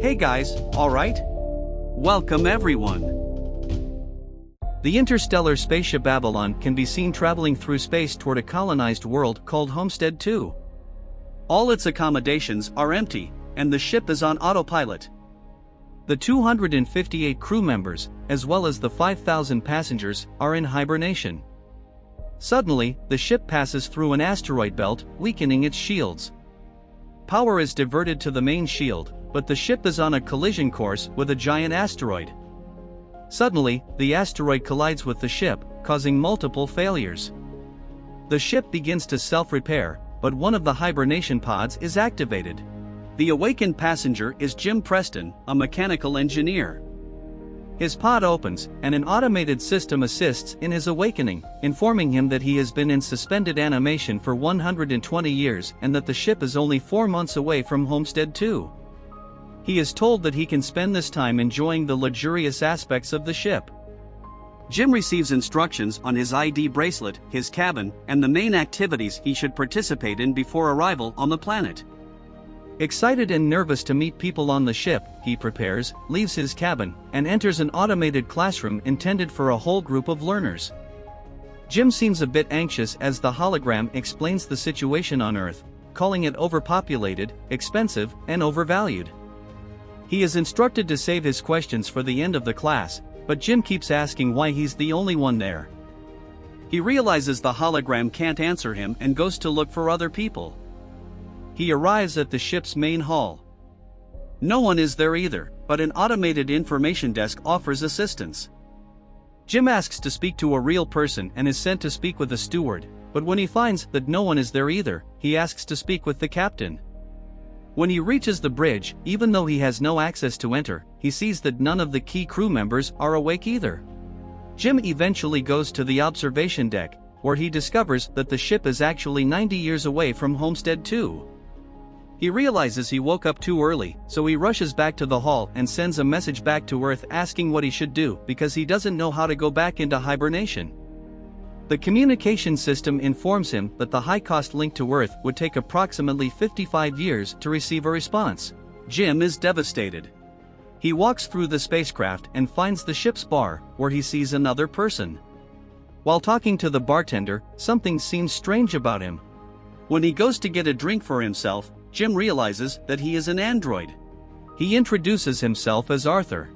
Hey guys, alright? Welcome everyone. The interstellar spaceship Babylon can be seen traveling through space toward a colonized world called Homestead 2. All its accommodations are empty, and the ship is on autopilot. The 258 crew members, as well as the 5,000 passengers, are in hibernation. Suddenly, the ship passes through an asteroid belt, weakening its shields. Power is diverted to the main shield, but the ship is on a collision course with a giant asteroid. Suddenly, the asteroid collides with the ship, causing multiple failures. The ship begins to self-repair, but one of the hibernation pods is activated. The awakened passenger is Jim Preston, a mechanical engineer. His pod opens, and an automated system assists in his awakening, informing him that he has been in suspended animation for 120 years and that the ship is only 4 months away from Homestead 2. He is told that he can spend this time enjoying the luxurious aspects of the ship. Jim receives instructions on his ID bracelet, his cabin, and the main activities he should participate in before arrival on the planet. Excited and nervous to meet people on the ship, he prepares, leaves his cabin, and enters an automated classroom intended for a whole group of learners. Jim seems a bit anxious as the hologram explains the situation on Earth, calling it overpopulated, expensive, and overvalued. He is instructed to save his questions for the end of the class, but Jim keeps asking why he's the only one there. He realizes the hologram can't answer him and goes to look for other people. He arrives at the ship's main hall. No one is there either, but an automated information desk offers assistance. Jim asks to speak to a real person and is sent to speak with a steward, but when he finds that no one is there either, he asks to speak with the captain. When he reaches the bridge, even though he has no access to enter, he sees that none of the key crew members are awake either. Jim eventually goes to the observation deck, where he discovers that the ship is actually 90 years away from Homestead 2. He realizes he woke up too early, so he rushes back to the hall and sends a message back to Earth asking what he should do because he doesn't know how to go back into hibernation. The communication system informs him that the high-cost link to Earth would take approximately 55 years to receive a response. Jim is devastated. He walks through the spacecraft and finds the ship's bar, where he sees another person. While talking to the bartender, something seems strange about him. When he goes to get a drink for himself, Jim realizes that he is an android. He introduces himself as Arthur.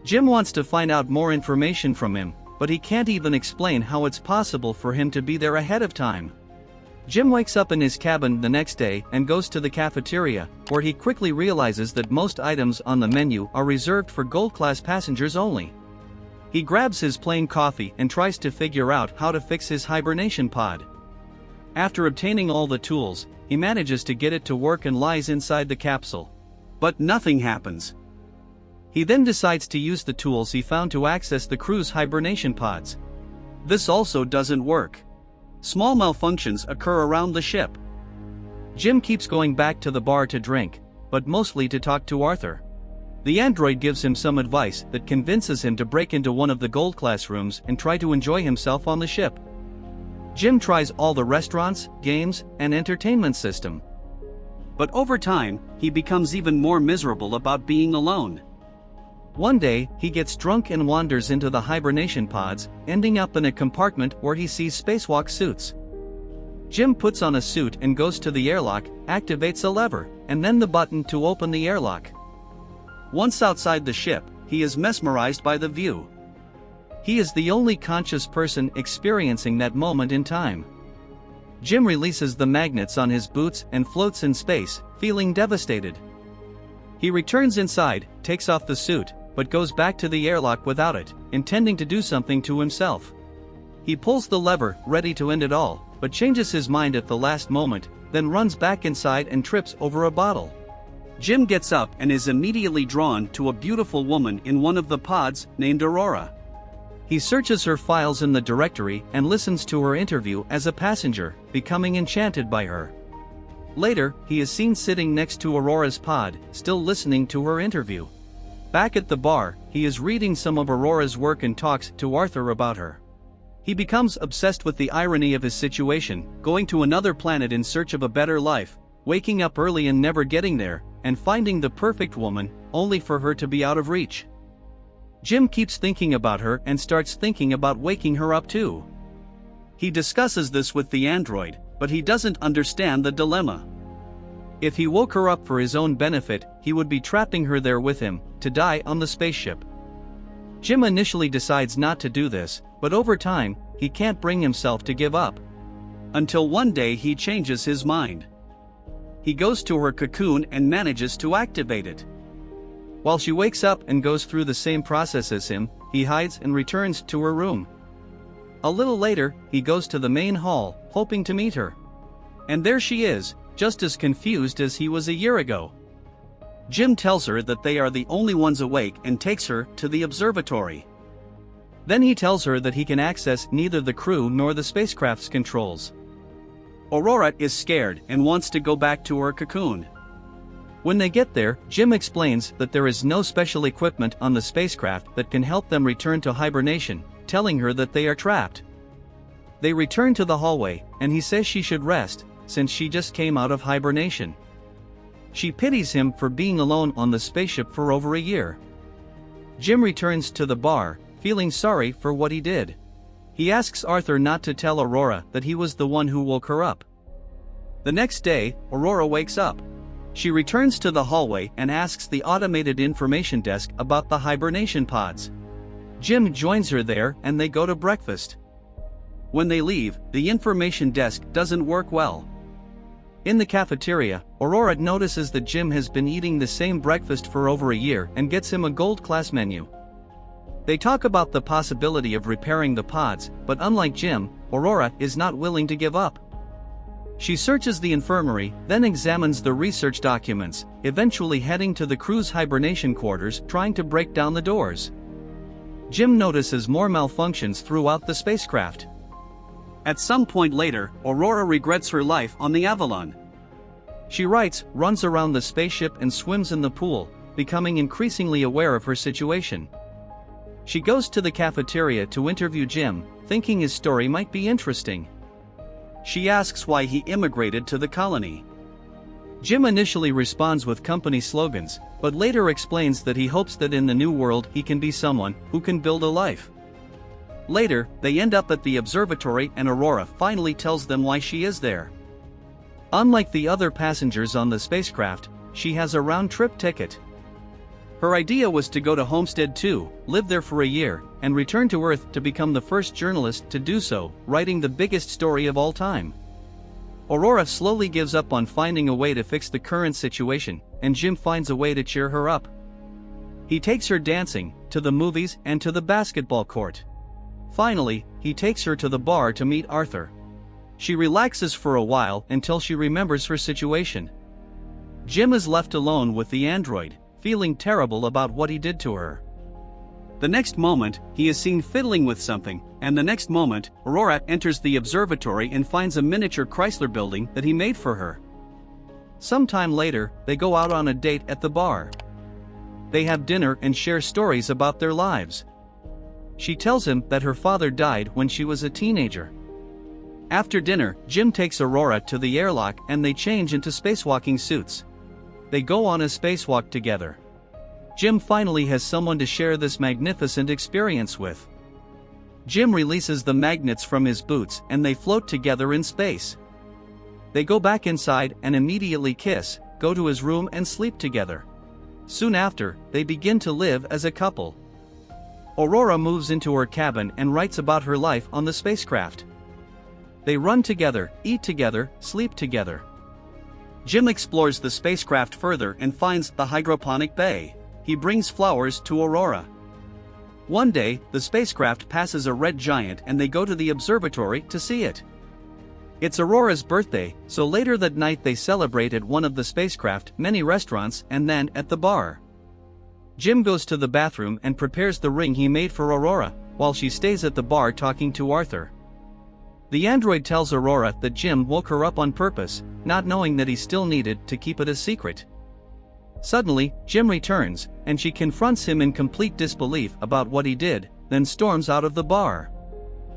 Jim wants to find out more information from him, but he can't even explain how it's possible for him to be there ahead of time. Jim wakes up in his cabin the next day and goes to the cafeteria, where he quickly realizes that most items on the menu are reserved for gold-class passengers only. He grabs his plain coffee and tries to figure out how to fix his hibernation pod. After obtaining all the tools, he manages to get it to work and lies inside the capsule. But nothing happens. He then decides to use the tools he found to access the crew's hibernation pods. This also doesn't work. Small malfunctions occur around the ship. Jim keeps going back to the bar to drink, but mostly to talk to Arthur. The android gives him some advice that convinces him to break into one of the gold class rooms and try to enjoy himself on the ship. Jim tries all the restaurants, games, and entertainment system. But over time, he becomes even more miserable about being alone. One day, he gets drunk and wanders into the hibernation pods, ending up in a compartment where he sees spacewalk suits. Jim puts on a suit and goes to the airlock, activates a lever, and then the button to open the airlock. Once outside the ship, he is mesmerized by the view. He is the only conscious person experiencing that moment in time. Jim releases the magnets on his boots and floats in space, feeling devastated. He returns inside, takes off the suit, but goes back to the airlock without it, intending to do something to himself. He pulls the lever, ready to end it all, but changes his mind at the last moment, then runs back inside and trips over a bottle. Jim gets up and is immediately drawn to a beautiful woman in one of the pods named Aurora. He searches her files in the directory and listens to her interview as a passenger, becoming enchanted by her. Later, he is seen sitting next to Aurora's pod, still listening to her interview. Back at the bar, he is reading some of Aurora's work and talks to Arthur about her. He becomes obsessed with the irony of his situation, going to another planet in search of a better life, waking up early and never getting there, and finding the perfect woman, only for her to be out of reach. Jim keeps thinking about her and starts thinking about waking her up too. He discusses this with the android, but he doesn't understand the dilemma. If he woke her up for his own benefit, he would be trapping her there with him, to die on the spaceship. Jim initially decides not to do this, but over time, he can't bring himself to give up. Until one day he changes his mind. He goes to her cocoon and manages to activate it. While she wakes up and goes through the same process as him, he hides and returns to her room. A little later, he goes to the main hall, hoping to meet her. And there she is, just as confused as he was a year ago. Jim tells her that they are the only ones awake and takes her to the observatory. Then he tells her that he can access neither the crew nor the spacecraft's controls. Aurora is scared and wants to go back to her cocoon. When they get there, Jim explains that there is no special equipment on the spacecraft that can help them return to hibernation, telling her that they are trapped. They return to the hallway, and he says she should rest, since she just came out of hibernation. She pities him for being alone on the spaceship for over a year. Jim returns to the bar, feeling sorry for what he did. He asks Arthur not to tell Aurora that he was the one who woke her up. The next day, Aurora wakes up. She returns to the hallway and asks the automated information desk about the hibernation pods. Jim joins her there and they go to breakfast. When they leave, the information desk doesn't work well. In the cafeteria, Aurora notices that Jim has been eating the same breakfast for over a year and gets him a gold-class menu. They talk about the possibility of repairing the pods, but unlike Jim, Aurora is not willing to give up. She searches the infirmary, then examines the research documents, eventually heading to the crew's hibernation quarters, trying to break down the doors. Jim notices more malfunctions throughout the spacecraft. At some point later, Aurora regrets her life on the Avalon. She writes, runs around the spaceship and swims in the pool, becoming increasingly aware of her situation. She goes to the cafeteria to interview Jim, thinking his story might be interesting. She asks why he immigrated to the colony. Jim initially responds with company slogans, but later explains that he hopes that in the new world he can be someone who can build a life. Later, they end up at the observatory and Aurora finally tells them why she is there. Unlike the other passengers on the spacecraft, she has a round-trip ticket. Her idea was to go to Homestead 2, live there for a year, and return to Earth to become the first journalist to do so, writing the biggest story of all time. Aurora slowly gives up on finding a way to fix the current situation, and Jim finds a way to cheer her up. He takes her dancing, to the movies, and to the basketball court. Finally, he takes her to the bar to meet Arthur. She relaxes for a while until she remembers her situation. Jim is left alone with the android, feeling terrible about what he did to her. The next moment, he is seen fiddling with something, and the next moment, Aurora enters the observatory and finds a miniature Chrysler building that he made for her. Sometime later, they go out on a date at the bar. They have dinner and share stories about their lives. She tells him that her father died when she was a teenager. After dinner, Jim takes Aurora to the airlock and they change into spacewalking suits. They go on a spacewalk together. Jim finally has someone to share this magnificent experience with. Jim releases the magnets from his boots and they float together in space. They go back inside and immediately kiss, go to his room and sleep together. Soon after, they begin to live as a couple. Aurora moves into her cabin and writes about her life on the spacecraft. They run together, eat together, sleep together. Jim explores the spacecraft further and finds the hydroponic bay. He brings flowers to Aurora. One day, the spacecraft passes a red giant and they go to the observatory to see it. It's Aurora's birthday, so later that night they celebrate at one of the spacecraft many restaurants and then at the bar. Jim goes to the bathroom and prepares the ring he made for Aurora, while she stays at the bar talking to Arthur. The android tells Aurora that Jim woke her up on purpose, not knowing that he still needed to keep it a secret. Suddenly, Jim returns, and she confronts him in complete disbelief about what he did, then storms out of the bar.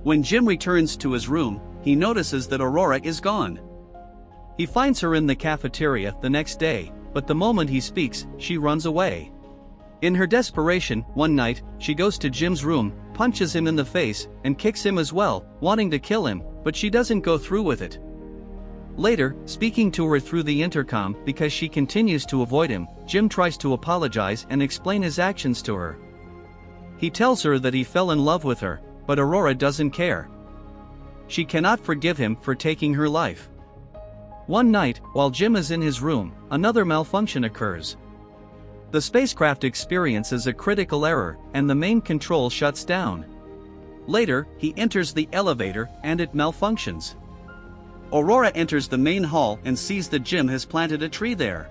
When Jim returns to his room, he notices that Aurora is gone. He finds her in the cafeteria the next day, but the moment he speaks, she runs away. In her desperation, one night, she goes to Jim's room, punches him in the face, and kicks him as well, wanting to kill him, but she doesn't go through with it. Later, speaking to her through the intercom because she continues to avoid him, Jim tries to apologize and explain his actions to her. He tells her that he fell in love with her, but Aurora doesn't care. She cannot forgive him for taking her life. One night, while Jim is in his room, another malfunction occurs. The spacecraft experiences a critical error, and the main control shuts down. Later, he enters the elevator, and it malfunctions. Aurora enters the main hall and sees that Jim has planted a tree there.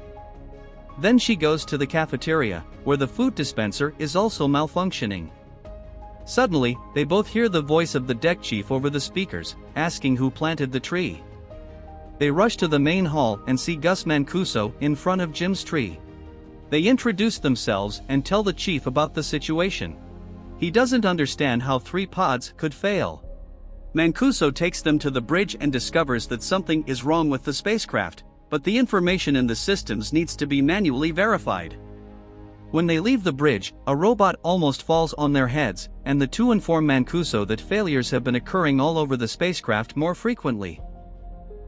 Then she goes to the cafeteria, where the food dispenser is also malfunctioning. Suddenly, they both hear the voice of the deck chief over the speakers, asking who planted the tree. They rush to the main hall and see Gus Mancuso in front of Jim's tree. They introduce themselves and tell the chief about the situation. He doesn't understand how 3 pods could fail. Mancuso takes them to the bridge and discovers that something is wrong with the spacecraft, but the information in the systems needs to be manually verified. When they leave the bridge, a robot almost falls on their heads, and the two inform Mancuso that failures have been occurring all over the spacecraft more frequently.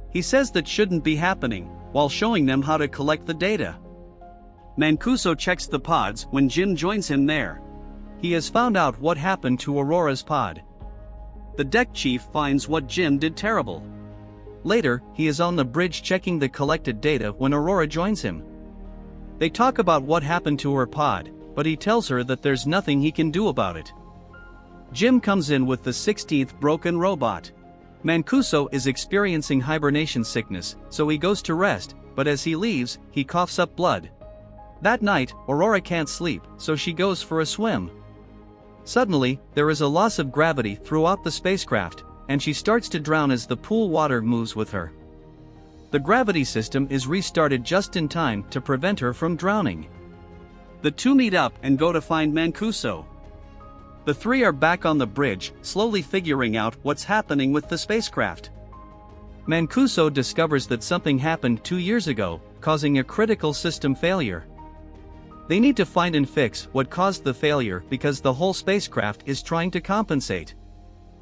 He says that shouldn't be happening, while showing them how to collect the data. Mancuso checks the pods when Jim joins him there. He has found out what happened to Aurora's pod. The deck chief finds what Jim did terrible. Later, he is on the bridge checking the collected data when Aurora joins him. They talk about what happened to her pod, but he tells her that there's nothing he can do about it. Jim comes in with the 16th broken robot. Mancuso is experiencing hibernation sickness, so he goes to rest, but as he leaves, he coughs up blood. That night, Aurora can't sleep, so she goes for a swim. Suddenly, there is a loss of gravity throughout the spacecraft, and she starts to drown as the pool water moves with her. The gravity system is restarted just in time to prevent her from drowning. The two meet up and go to find Mancuso. The 3 are back on the bridge, slowly figuring out what's happening with the spacecraft. Mancuso discovers that something happened 2 years ago, causing a critical system failure. They need to find and fix what caused the failure because the whole spacecraft is trying to compensate.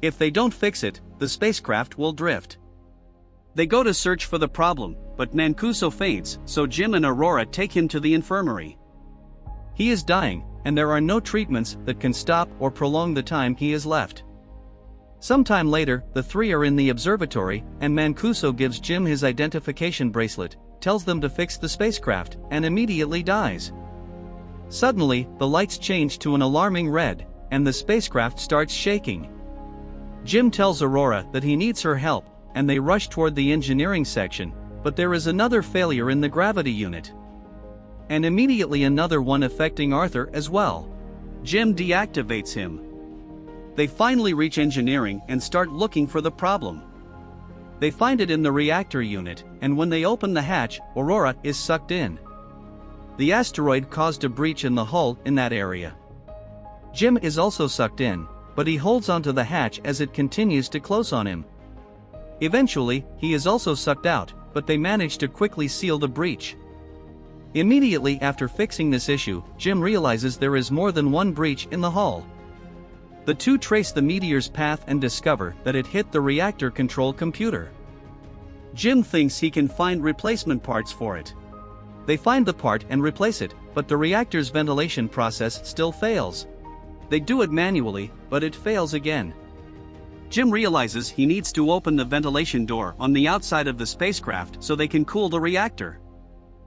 If they don't fix it, the spacecraft will drift. They go to search for the problem, but Mancuso faints, so Jim and Aurora take him to the infirmary. He is dying, and there are no treatments that can stop or prolong the time he is left. Sometime later, the 3 are in the observatory, and Mancuso gives Jim his identification bracelet, tells them to fix the spacecraft, and immediately dies. Suddenly, the lights change to an alarming red, and the spacecraft starts shaking. Jim tells Aurora that he needs her help, and they rush toward the engineering section, but there is another failure in the gravity unit. And immediately another one affecting Arthur as well. Jim deactivates him. They finally reach engineering and start looking for the problem. They find it in the reactor unit, and when they open the hatch, Aurora is sucked in. The asteroid caused a breach in the hull in that area. Jim is also sucked in, but he holds onto the hatch as it continues to close on him. Eventually, he is also sucked out, but they manage to quickly seal the breach. Immediately after fixing this issue, Jim realizes there is more than one breach in the hull. The two trace the meteor's path and discover that it hit the reactor control computer. Jim thinks he can find replacement parts for it. They find the part and replace it, but the reactor's ventilation process still fails. They do it manually, but it fails again. Jim realizes he needs to open the ventilation door on the outside of the spacecraft so they can cool the reactor.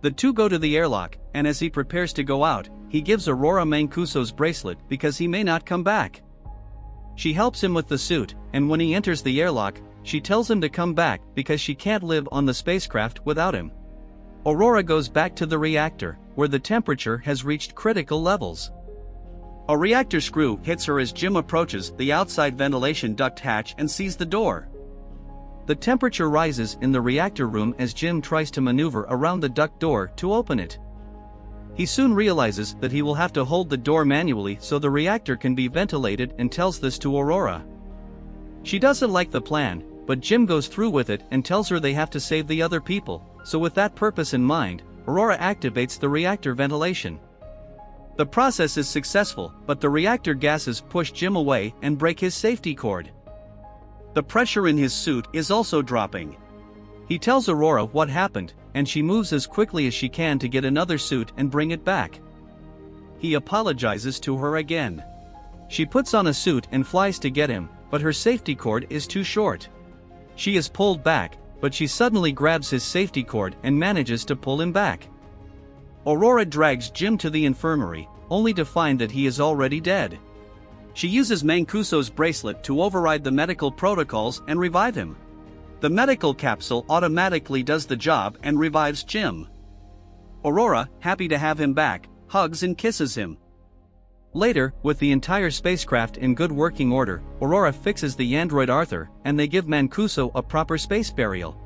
The two go to the airlock, and as he prepares to go out, he gives Aurora Mancuso's bracelet because he may not come back. She helps him with the suit, and when he enters the airlock, she tells him to come back because she can't live on the spacecraft without him. Aurora goes back to the reactor, where the temperature has reached critical levels. A reactor screw hits her as Jim approaches the outside ventilation duct hatch and sees the door. The temperature rises in the reactor room as Jim tries to maneuver around the duct door to open it. He soon realizes that he will have to hold the door manually so the reactor can be ventilated and tells this to Aurora. She doesn't like the plan, but Jim goes through with it and tells her they have to save the other people, so with that purpose in mind, Aurora activates the reactor ventilation. The process is successful, but the reactor gases push Jim away and break his safety cord. The pressure in his suit is also dropping. He tells Aurora what happened, and she moves as quickly as she can to get another suit and bring it back. He apologizes to her again. She puts on a suit and flies to get him, but her safety cord is too short. She is pulled back, but she suddenly grabs his safety cord and manages to pull him back. Aurora drags Jim to the infirmary, only to find that he is already dead. She uses Mancuso's bracelet to override the medical protocols and revive him. The medical capsule automatically does the job and revives Jim. Aurora, happy to have him back, hugs and kisses him. Later, with the entire spacecraft in good working order, Aurora fixes the android Arthur, and they give Mancuso a proper space burial.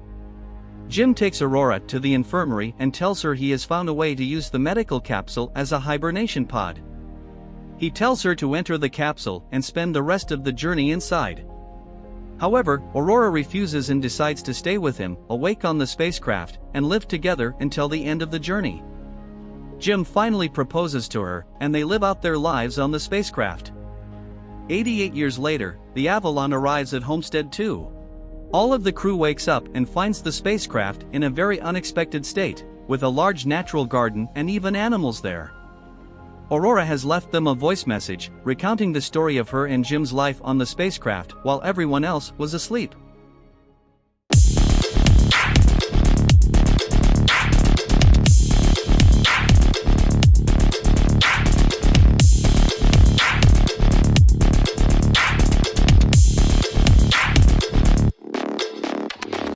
Jim takes Aurora to the infirmary and tells her he has found a way to use the medical capsule as a hibernation pod. He tells her to enter the capsule and spend the rest of the journey inside. However, Aurora refuses and decides to stay with him, awake on the spacecraft, and live together until the end of the journey. Jim finally proposes to her, and they live out their lives on the spacecraft. 88 years later, the Avalon arrives at Homestead 2. All of the crew wakes up and finds the spacecraft in a very unexpected state, with a large natural garden and even animals there. Aurora has left them a voice message, recounting the story of her and Jim's life on the spacecraft while everyone else was asleep.